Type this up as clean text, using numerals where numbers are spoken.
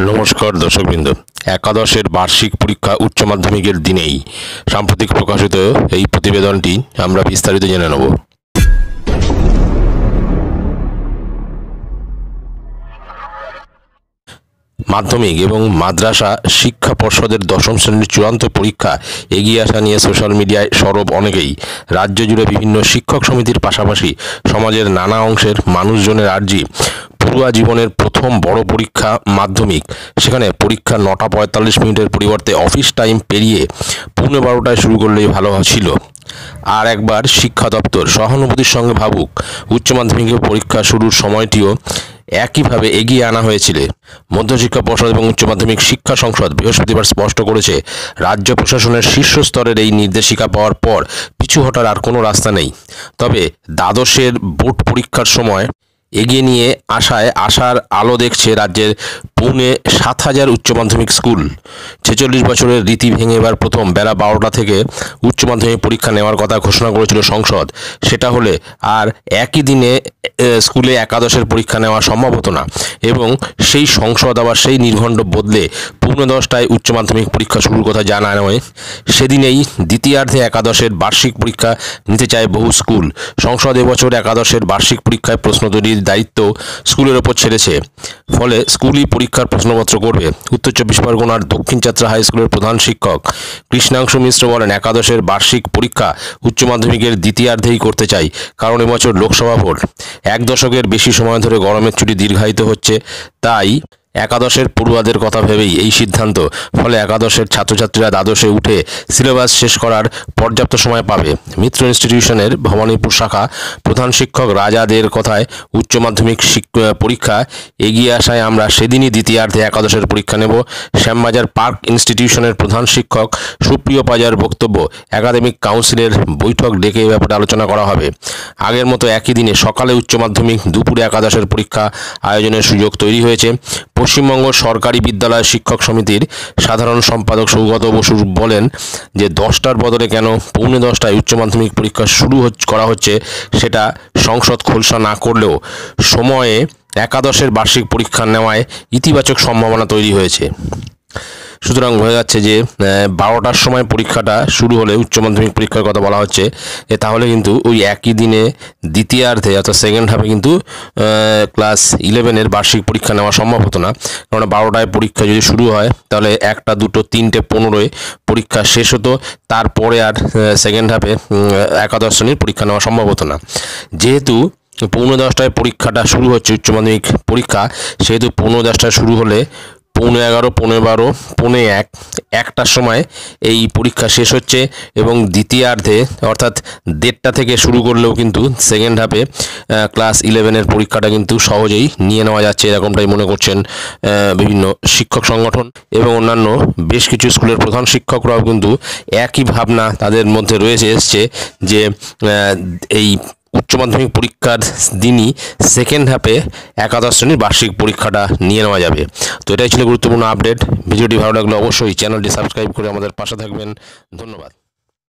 নমস্কার দর্শকবৃন্দ, একাদশের বার্ষিক পরীক্ষা উচ্চ মাধ্যমিকের দিনেই সাম্প্রতিক প্রকাশিত এই প্রতিবেদনটি আমরা বিস্তারিত জেনে নেব। মাধ্যমিক এবং মাদ্রাসা শিক্ষা পর্ষদের দশম শ্রেণীর চূড়ান্ত পরীক্ষা এগিয়ে আসা নিয়ে সোশ্যাল মিডিয়ায় সরব অনেকেই। রাজ্য জুড়ে বিভিন্ন শিক্ষক সমিতির পাশাপাশি সমাজের নানা অংশের মানুষজনের আর্জি পড়ুয়া জীবনের প্রথম বড় পরীক্ষা মাধ্যমিক, সেখানে পরীক্ষা 9টা 45 পরিবর্তে অফিস টাইম পেরিয়ে 11:15টায় শুরু করলেই ভালো ছিল। আর একবার শিক্ষা দপ্তর সহানুভূতির সঙ্গে ভাবুক, উচ্চ মাধ্যমিকের পরীক্ষা শুরুর সময়টিও একইভাবে এগিয়ে আনা হয়েছিল। মধ্যশিক্ষা পর্ষদ এবং উচ্চ মাধ্যমিক শিক্ষা সংসদ বৃহস্পতিবার স্পষ্ট করেছে, রাজ্য প্রশাসনের শীর্ষ স্তরের এই নির্দেশিকা পাওয়ার পর পিছু হটার আর কোনো রাস্তা নেই। তবে দ্বাদশের বোর্ড পরীক্ষার সময় এগিয়ে নিয়ে আশার আলো দেখছে রাজ্যের 7,500 উচ্চ মাধ্যমিক স্কুল। 46 বছরের রীতি ভেঙে এবার প্রথম বেলা 12টা থেকে উচ্চ মাধ্যমিক পরীক্ষা নেওয়ার কথা ঘোষণা করেছিল সংসদ। সেটা হলে আর একই দিনে স্কুলে একাদশের পরীক্ষা নেওয়া সম্ভব হতো না, এবং সেই সংসদ আবার সেই নির্ঘণ্ট বদলে 10:15টায় উচ্চ মাধ্যমিক পরীক্ষা শুরুর কথা জানানো হয়। সেদিনেই দ্বিতীয়ার্ধে একাদশের বার্ষিক পরীক্ষা নিতে চায় বহু স্কুল। সংসদ এবছর একাদশের বার্ষিক পরীক্ষায় প্রশ্ন তৈরির দায়িত্ব স্কুলের ওপর ছেড়েছে, ফলে স্কুলই পরীক্ষার প্রশ্নপত্র করবে। উত্তর 24 পরগনার দক্ষিণ চাত্রা হাই স্কুলের প্রধান শিক্ষক কৃষ্ণাংশু মিশ্র বলেন, একাদশের বার্ষিক পরীক্ষা উচ্চ মাধ্যমিকের দ্বিতীয়ার্ধেই করতে চাই, কারণ এবছর লোকসভা ভোট। 1 দশকের বেশি সময় ধরে গরমের ছুটি দীর্ঘায়িত হচ্ছে, তাই একাদশের পড়ুয়াদের কথা ভেবেই এই সিদ্ধান্ত। ফলে একাদশের ছাত্রছাত্রীরা দ্বাদশে উঠে সিলেবাস শেষ করার পর্যাপ্ত সময় পাবে। মিত্র ইনস্টিটিউশনের ভবানীপুর শাখা প্রধান শিক্ষক রাজাদের কথায়, উচ্চ মাধ্যমিক পরীক্ষা এগিয়ে আসায় আমরা সেদিনই দ্বিতীয়ার্ধে একাদশের পরীক্ষা নেব। শ্যামবাজার পার্ক ইনস্টিটিউশনের প্রধান শিক্ষক সুপ্রিয় পাজার বক্তব্য, একাডেমিক কাউন্সিলের বৈঠক ডেকে এ ব্যাপারে আলোচনা করা হবে। আগের মতো একই দিনে সকালে উচ্চ মাধ্যমিক, দুপুরে একাদশের পরীক্ষা আয়োজনের সুযোগ তৈরি হয়েছে। পশ্চিমবঙ্গ সরকারি বিদ্যালয় শিক্ষক সমিতির সাধারণ সম্পাদক সৌগত বসু বলেন যে 10টার বদলে কেন 9:15টায় উচ্চ মাধ্যমিক পরীক্ষা শুরু করা হচ্ছে সেটা সংসদ খোলসা না করলেও সময়ে একাদশের বার্ষিক পরীক্ষা নেওয়ায় ইতিবাচক সম্ভাবনা তৈরি হয়েছে। সুতরাং বোঝা যাচ্ছে যে 12টার সময় পরীক্ষাটা শুরু হলে উচ্চ মাধ্যমিক পরীক্ষার কথা বলা হচ্ছে, তাহলে কিন্তু ওই একই দিনে দ্বিতীয়ার্ধে অর্থাৎ সেকেন্ড হাফে কিন্তু ক্লাস 11-এর বার্ষিক পরীক্ষা নেওয়া সম্ভব হতো না। কারণ 12টায় পরীক্ষা যদি শুরু হয় তাহলে 1টা 2টো 3টে 15-এ পরীক্ষা শেষ হতো, তারপরে আর সেকেন্ড হাফে একাদশ শ্রেণীর পরীক্ষা নেওয়া সম্ভব হতো না। যেহেতু 9:15টায় পরীক্ষাটা শুরু হচ্ছে উচ্চ মাধ্যমিক পরীক্ষা, সেহেতু 9:10টায় শুরু হলে 11:15, 12:15, 1:15, 1টার সময় এই পরীক্ষা শেষ হচ্ছে, এবং দ্বিতীয়ার্ধে অর্থাৎ 1:30টা থেকে শুরু করলেও কিন্তু সেকেন্ড হাফে ক্লাস 11-এর পরীক্ষাটা কিন্তু সহজেই নিয়ে নেওয়া যাচ্ছে, এরকমটাই মনে করছেন বিভিন্ন শিক্ষক সংগঠন এবং অন্যান্য বেশ কিছু স্কুলের প্রধান শিক্ষকরাও কিন্তু একই ভাবনা তাদের মধ্যে এসছে যে এই উচ্চ মাধ্যমিক পরীক্ষার দিনই সেকেন্ড হাফে একাদশ শ্রেণীর বার্ষিক পরীক্ষাটা নিয়ে নেওয়া যাবে। তো এটাই ছিল গুরুত্বপূর্ণ আপডেট। ভিডিওটি ভালো লাগলে অবশ্যই চ্যানেলটি সাবস্ক্রাইব করে আমাদের পাশে থাকবেন। ধন্যবাদ।